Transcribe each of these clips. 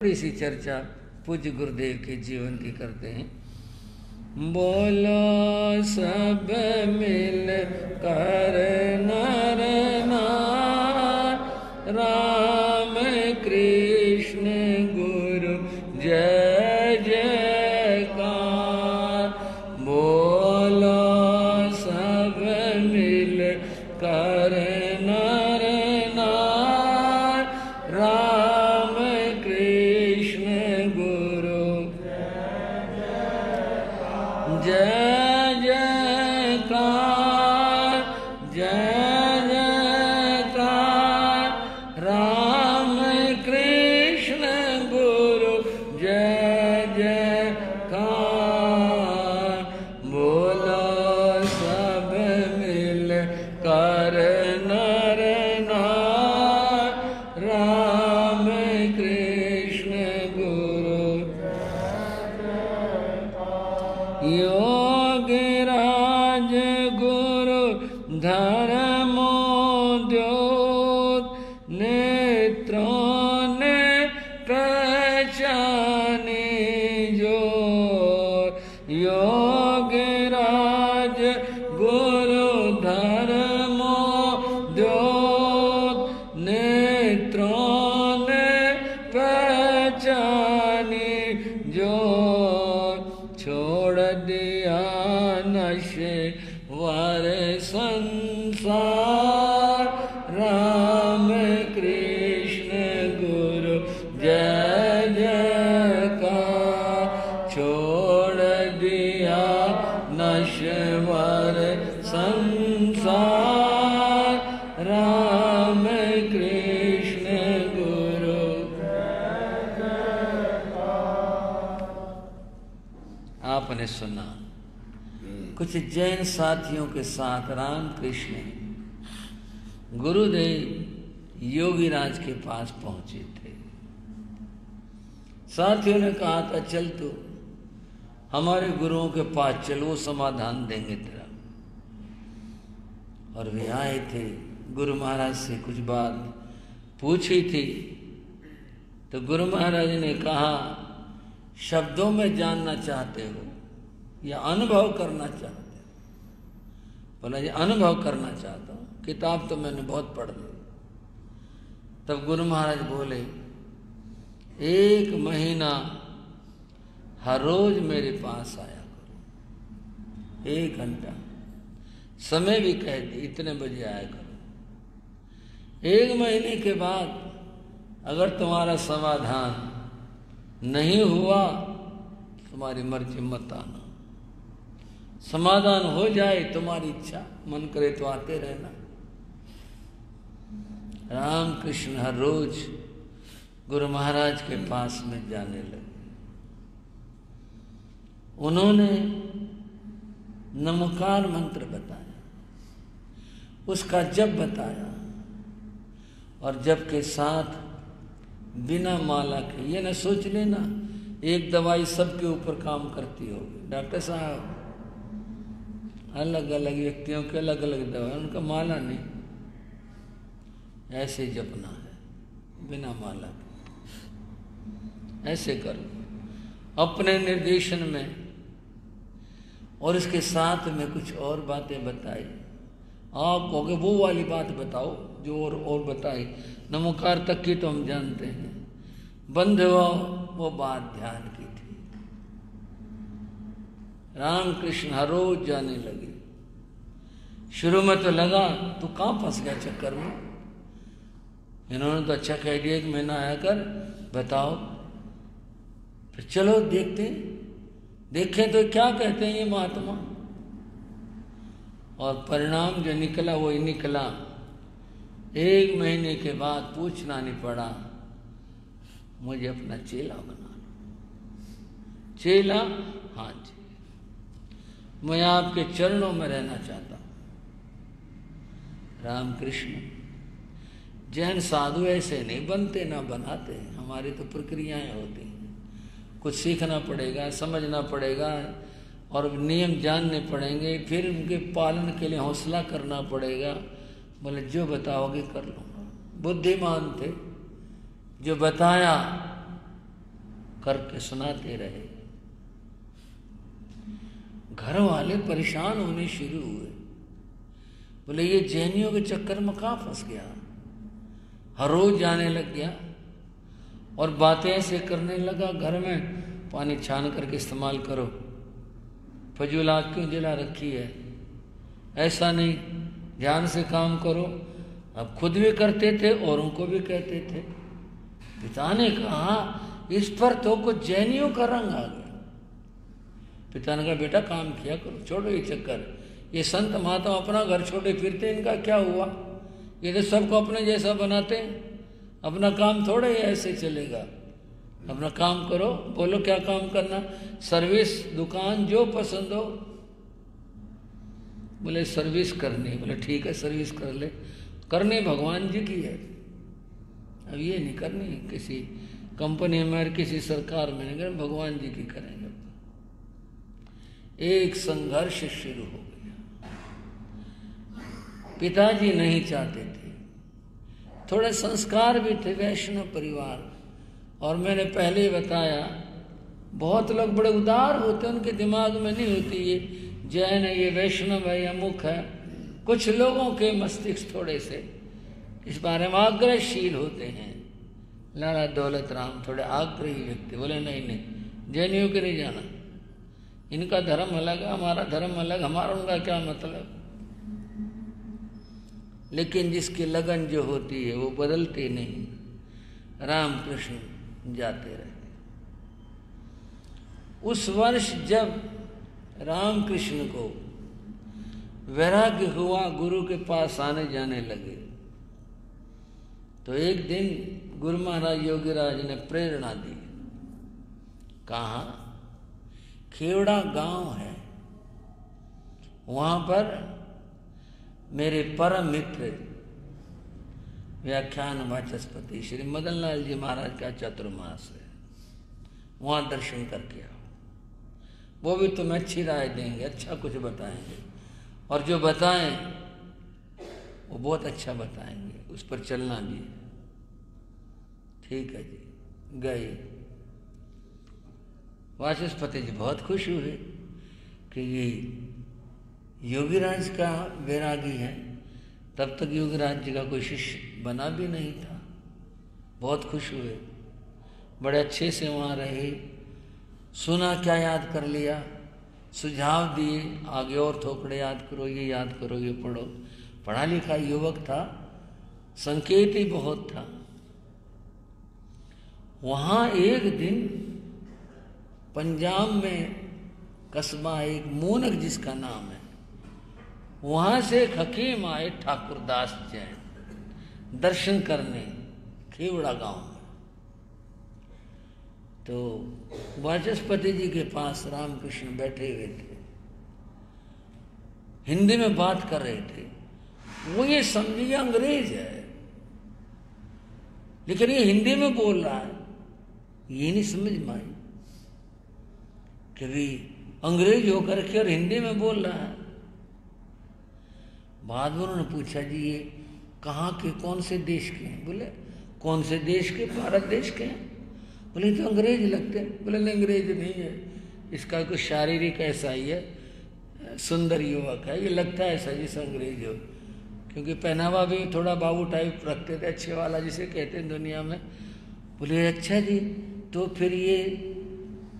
थोड़ी सी चर्चा पूज्य गुरुदेव के जीवन की करते हैं। बोलो सब मिल कर नर नार राम कृष्ण गुरु जय जयकार। बोलो सब मिल कर नर नार राम कृष्ण गुरु जय जयकार जय जयकार। राम कृष्ण गुरु जय जयकार। बोलो सब मिल कर नर नार राम कृष्ण गुरु योगराज गुरु धर्मोद्योत नेत्रों ने पहचानी जोर। योगराज गुरु धर्मोद्योत नेत्रों ने पहचानी जोर। छोड़ दिया नशे वर संसार राम कृष्ण गुरु जय जयकार। छोड़ दिया नशवर संसार राम कृष्ण गुरु। आपने सुना कुछ जैन साथियों के साथ रामकृष्ण गुरुदेव योगीराज के पास पहुंचे थे। साथियों ने कहा था चल तू हमारे गुरुओं के पास चल, वो समाधान देंगे तेरा। और वे आए थे, गुरु महाराज से कुछ बात पूछी थी तो गुरु महाराज ने कहा शब्दों में जानना चाहते हो या अनुभव करना चाहते हो? बोला जी अनुभव करना चाहता हूँ, किताब तो मैंने बहुत पढ़ ली। तब गुरु महाराज बोले 1 महीना हर रोज मेरे पास आया करो, 1 घंटा, समय भी कह दी इतने बजे आया करो। 1 महीने के बाद अगर तुम्हारा समाधान नहीं हुआ तुम्हारी मर्जी मत आना, समाधान हो जाए तुम्हारी इच्छा, मन करे तो आते रहना। रामकृष्ण हर रोज गुरु महाराज के पास में जाने लगे। उन्होंने नमोकार मंत्र बताया, उसका जप बताया और जप के साथ बिना माला के, ये न सोच लेना एक दवाई सबके ऊपर काम करती होगी। डॉक्टर साहब अलग अलग व्यक्तियों के अलग अलग दवा, उनका माला नहीं, ऐसे जपना है बिना माला के। ऐसे करो अपने निर्देशन में। और इसके साथ में कुछ और बातें बताई। आप कहोगे वो वाली बात बताओ जो और बताई, नमोकार तक की तो हम जानते हैं। बंध वो बात ध्यान की थी। रामकृष्ण हर रोज जाने लगे। शुरू में तो लगा तू कहाँ फंस गया चक्कर में, इन्होंने तो अच्छा कह दिया 1 महीना आया कर बताओ, फिर चलो देखते देखें तो क्या कहते हैं ये महात्मा। और परिणाम जो निकला वो ही निकला। 1 महीने के बाद पूछना नहीं पड़ा, मुझे अपना चेला बना लो। चेला? हाँ जी, मैं आपके चरणों में रहना चाहता हूं। रामकृष्ण जैन साधु ऐसे नहीं बनते ना बनाते हैं, हमारी तो प्रक्रियाएं होती हैं। कुछ सीखना पड़ेगा, समझना पड़ेगा और नियम जानने पड़ेंगे, फिर उनके पालन के लिए हौसला करना पड़ेगा। बोले जो बताओगे कर लूँगा। बुद्धिमान थे, जो बताया करके सुनाते रहे। घर वाले परेशान होने शुरू हुए, बोले ये जैनियों के चक्कर में कहाँ फंस गया, हर रोज जाने लग गया और बातें ऐसे करने लगा, घर में पानी छान करके इस्तेमाल करो, फजूल आग क्यों जला रखी है, ऐसा नहीं, ध्यान से काम करो। अब खुद भी करते थे, औरों को भी कहते थे। पिता ने कहा इस पर तो कुछ जैनियों का रंग आ गया। पिता ने कहा बेटा काम किया करो, छोड़ो ये चक्कर, ये संत महात्मा अपना घर छोड़े फिरते, इनका क्या हुआ, ये तो सबको अपने जैसा बनाते हैं, अपना काम थोड़े ऐसे चलेगा, अपना काम करो। बोलो क्या काम करना, सर्विस, दुकान, जो पसंद हो। बोले सर्विस करनी, बोले ठीक है सर्विस कर ले, करनी भगवान जी की है, अब ये नहीं करनी किसी कंपनी में और किसी सरकार में नहीं, भगवान जी की करेंगे। एक संघर्ष शुरू हो गया। पिताजी नहीं चाहते थे, थोड़े संस्कार भी थे, वैष्णव परिवार, और मैंने पहले ही बताया बहुत लोग बड़े उदार होते, उनके दिमाग में नहीं होती ये जैन है, ये वैष्णव है, या मुख है। कुछ लोगों के मस्तिष्क थोड़े से इस बारे में आग्रहशील होते हैं। लाला दौलत राम थोड़े आग्रही व्यक्ति, बोले नहीं नहीं जैनियों के नहीं जाना, इनका धर्म अलग है, हमारा धर्म अलग, हमारा उनका क्या मतलब। लेकिन जिसकी लगन जो होती है वो बदलती नहीं, रामकृष्ण जाते रहते। उस वर्ष जब रामकृष्ण को वैराग्य हुआ, गुरु के पास आने जाने लगे, तो एक दिन गुरु महाराज योगीराज ने प्रेरणा दी। कहा खेवड़ा गांव है, वहां पर मेरे परम मित्र व्याख्यान वाचस्पति श्री मदन लाल जी महाराज का चतुर्मास है, वहां दर्शन करके आओ, वो भी तुम्हें अच्छी राय देंगे, अच्छा कुछ बताएंगे, और जो बताएं वो बहुत अच्छा बताएंगे, उस पर चलना भी है। ठीक है जी, गए। वाचस्पति जी बहुत खुश हुए कि ये योगीराज का वैरागी है, तब तक योगीराज जी का कोई शिष्य बना भी नहीं था। बहुत खुश हुए, बड़े अच्छे से वहाँ रहे, सुना क्या याद कर लिया, सुझाव दिए, आगे और थोकड़े याद करो, ये याद करो, ये पढ़ो। पढ़ा लिखा युवक था, संकेत ही बहुत था। वहाँ एक दिन पंजाब में कस्बा एक मूनक जिसका नाम है, वहाँ से एक हकीम आए ठाकुर दास जैन दर्शन करने खेवड़ा गांव में। तो वाचस्पति जी के पास रामकृष्ण बैठे हुए थे, हिंदी में बात कर रहे थे। वो ये समझिए अंग्रेज है, लेकिन ये हिंदी में बोल रहा है, ये नहीं समझ में आई कि भी अंग्रेज होकर के और हिंदी में बोल रहा है। बाद में उन्होंने पूछा जी ये कहाँ के, कौन से देश के हैं? बोले कौन से देश के? भारत देश के हैं। बोले तो अंग्रेज लगते हैं। बोले नहीं अंग्रेज नहीं है, इसका कुछ शारीरिक ऐसा ही है, सुंदर युवक है, ये लगता है ऐसा जैसे अंग्रेज हो, क्योंकि पहनावा भी थोड़ा बाबू टाइप रखते थे, अच्छे वाला जिसे कहते हैं दुनिया में। बोले अच्छा जी, तो फिर ये,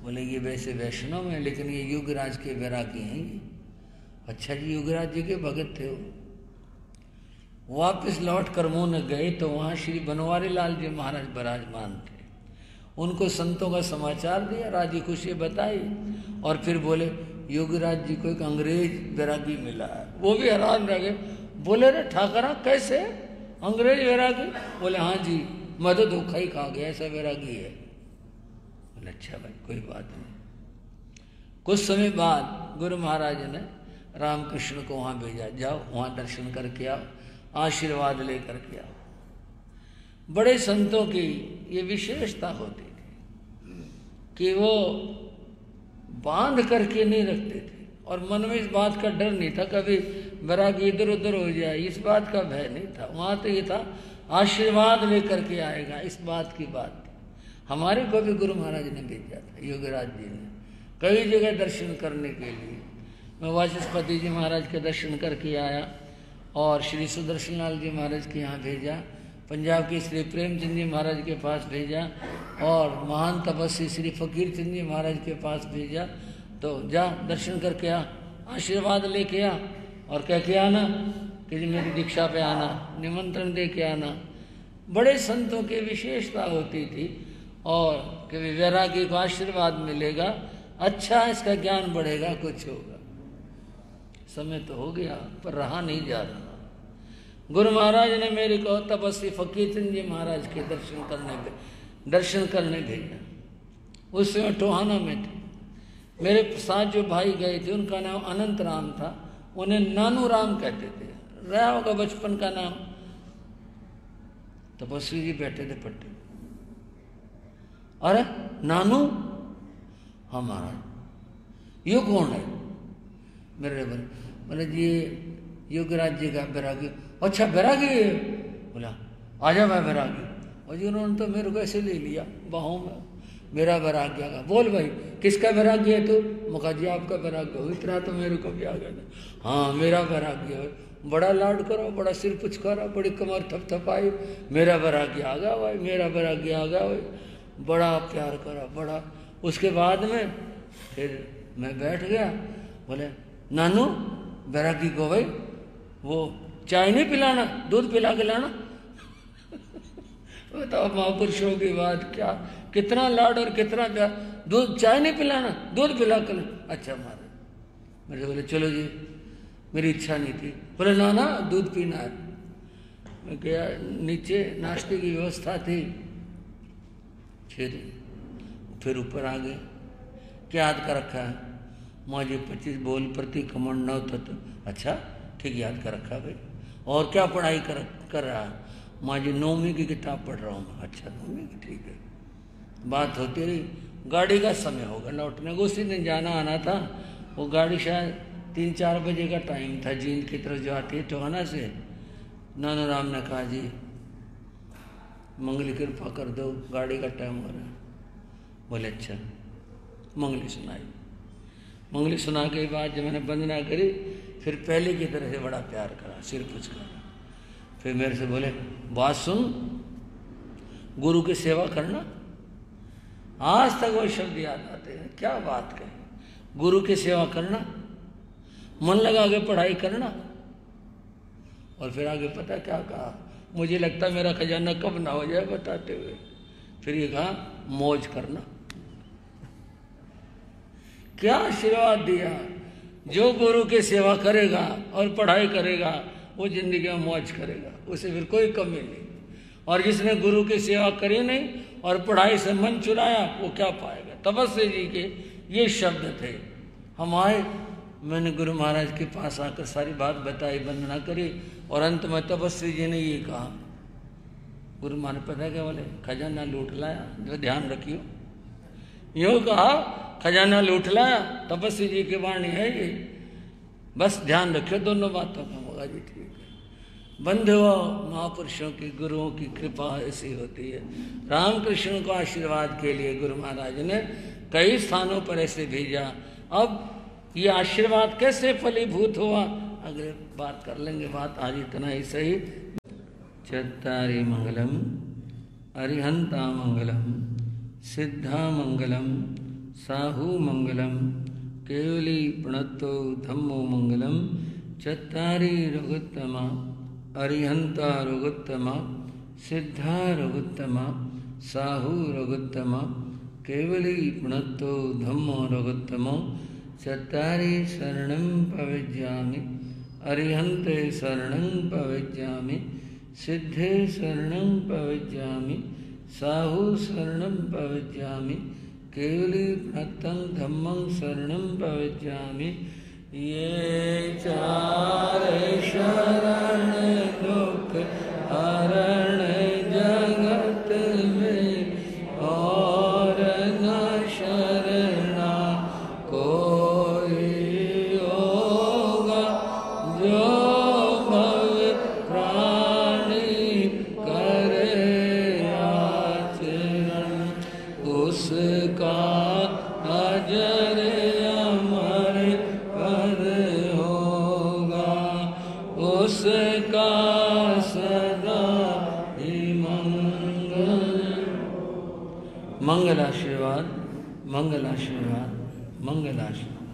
बोले ये वैसे वैष्णव है, लेकिन ये युगराज के वैरागी हैं ये। अच्छा जी, युगराज जी के भगत थे वो। वापिस लौट कर मुँह गए तो वहाँ श्री बनवारी लाल जी महाराज विराजमान थे। उनको संतों का समाचार दिया, राजी खुशी बताई, और फिर बोले योगीराज जी को एक अंग्रेज वैरागी मिला है। वो भी हैरान रह गए, बोले रे ठाकरा कैसे अंग्रेज वैरागी? बोले हाँ जी, मैं तो धोखा ही खा गया, ऐसा वैरागी है। बोले अच्छा भाई कोई बात नहीं। कुछ समय बाद गुरु महाराज ने रामकृष्ण को वहाँ भेजा, जाओ वहाँ दर्शन करके आओ, आशीर्वाद लेकर के आओ। बड़े संतों की ये विशेषता होती थी कि वो बांध करके नहीं रखते थे, और मन में इस बात का डर नहीं था कभी वैरागी इधर उधर हो जाए, इस बात का भय नहीं था। वहाँ तो ये था आशीर्वाद लेकर के आएगा, इस बात की बात थी। हमारे को भी गुरु महाराज ने भेजा था, योगराज जी ने, कई जगह दर्शन करने के लिए। मैं वाचस्पति जी महाराज के दर्शन करके आया और श्री सुदर्शन लाल जी महाराज के यहाँ भेजा, पंजाब के श्री प्रेमचंद जी महाराज के पास भेजा और महान तपस्वी श्री फकीर चंद जी महाराज के पास भेजा। तो जा दर्शन करके आ, आशीर्वाद लेके आ और कह के आना कि जी मेरी दीक्षा पे आना, निमंत्रण दे के आना। बड़े संतों की विशेषता होती थी और कि वैरागी को आशीर्वाद मिलेगा, अच्छा इसका ज्ञान बढ़ेगा, कुछ होगा। समय तो हो गया पर रहा नहीं जा रहा। गुरु महाराज ने मेरे को तपस्वी फकीर चंद जी महाराज के दर्शन करने भेजा। उस समय टोहाना में थे। मेरे साथ जो भाई गए थे उनका नाम अनंत राम था, उन्हें नानू राम कहते थे, रहा होगा बचपन का नाम। तपस्वी जी बैठे थे पट्टे, अरे नानू, हाँ महाराज ये कौन है? मेरे बोले जी योगराज जी का बैरागी। अच्छा बैरागी है? बोला आजा मैं बैरागी। और जी उन्होंने तो मेरे को ऐसे ले लिया बाहों में, मेरा बैरागी आ गया। बोल भाई किसका बैरागी है तू? मुखा जी आपका बैरागी हो। इतना तो मेरे को भी आ गया। हाँ मेरा बैरागी है। बड़ा लाड करो, बड़ा सिर पुचकारा, बड़ी कमर थपथपाई, मेरा बैरागी आ गया भाई, मेरा बैरागी आ गया भाई, बड़ा प्यार करा बड़ा। उसके बाद में फिर मैं बैठ गया। बोले नानू बैरागी को भाई वो चाय नहीं पिलाना, दूध पिला के लाना। बताओ महापुरुषों की बात, क्या कितना लाड और कितना प्यार। दूध चाय नहीं पिलाना, दूध पिला कर। अच्छा महाराज। मेरे बोले चलो जी, मेरी इच्छा नहीं थी। बोले ना ना दूध पीना है। मैं गया नीचे, नाश्ते की व्यवस्था थी। फिर ऊपर आ गए। क्या याद कर रखा है? मुझे 25 बोल प्रति कमंड 9 तत्व। अच्छा ठीक याद कर रखा भाई। और क्या पढ़ाई कर रहा है? मुझे 9वीं की किताब पढ़ रहा हूँ। अच्छा 9वीं की, ठीक है। बात होती रही। गाड़ी का समय होगा लौटने को, उसी दिन जाना आना था। वो गाड़ी शायद 3-4 बजे का टाइम था, जींद की तरफ जो आती है टोहाना से। नानू राम ने कहा जी मंगली कृपा कर दो, गाड़ी का टाइम हो रहा है। बोले अच्छा। मंगली सुनाई। मंगली सुना के बाद जब मैंने वंदना करी, फिर पहले की तरह से बड़ा प्यार करा, सिर पुचकारा। फिर मेरे से बोले बात सुन, गुरु की सेवा करना। आज तक वो शब्द याद आते हैं। क्या बात कही, गुरु की सेवा करना, मन लगा के पढ़ाई करना। और फिर आगे पता क्या कहा? मुझे लगता मेरा खजाना कब ना हो जाए बताते हुए। फिर ये कहा मौज करना। क्या आशीर्वाद दिया। जो गुरु की सेवा करेगा और पढ़ाई करेगा वो जिंदगी में मौज करेगा, उसे फिर कोई कमी नहीं। और जिसने गुरु की सेवा करी नहीं और पढ़ाई से मन चुराया वो क्या पाएगा। तपस्वी जी के ये शब्द थे। हम आए, मैंने गुरु महाराज के पास आकर सारी बात बताई, वंदना करी और अंत में तपस्वी जी ने ये कहा, गुरु महाराज पता क्या बोले? खजाना लूट लाया, जो ध्यान रखियो। यूँ कहा खजाना लूट लाया। तपस्वी जी की वाणी है ये, बस ध्यान रखियो दोनों बातों का। होगा जी ठीक है। बंधुओं महापुरुषों की, गुरुओं की कृपा ऐसी होती है। रामकृष्ण को आशीर्वाद के लिए गुरु महाराज ने कई स्थानों पर ऐसे भेजा। अब ये आशीर्वाद कैसे फलीभूत हुआ अगले बात कर लेंगे। बात आज इतना ही सही। चत्तारि मंगलम अरिहंता मंगलम सिद्धा मंगलम साहू मंगलम केवली प्रणतो धम्मो मंगलम चत्तारि रघुत्तमा अरिहंता रघुत्तमा सिद्धा रघुत्तमा साहू रघुत्तमा केवली प्रणतो धम्मो रघुत्तमो चत्तारि शरणं प्रविज्यामि अरिहन्ते शरणं प्रविज्यामि सिद्धे शरणं प्रविज्यामि साहू शरणं प्रविज्यामि केवली प्रणतं धम्मं शरणं प्रविज्यामि। ये चार शरण दुख हरण जगत में और न शरणा कोई होगा। जो भव प्राणी करे आचरण जिसका अजर अमर पद होगा, उसका सदा ही मंगल आशीर्वाद, मंगल आशीर्वाद, मंगल आशीर्वाद।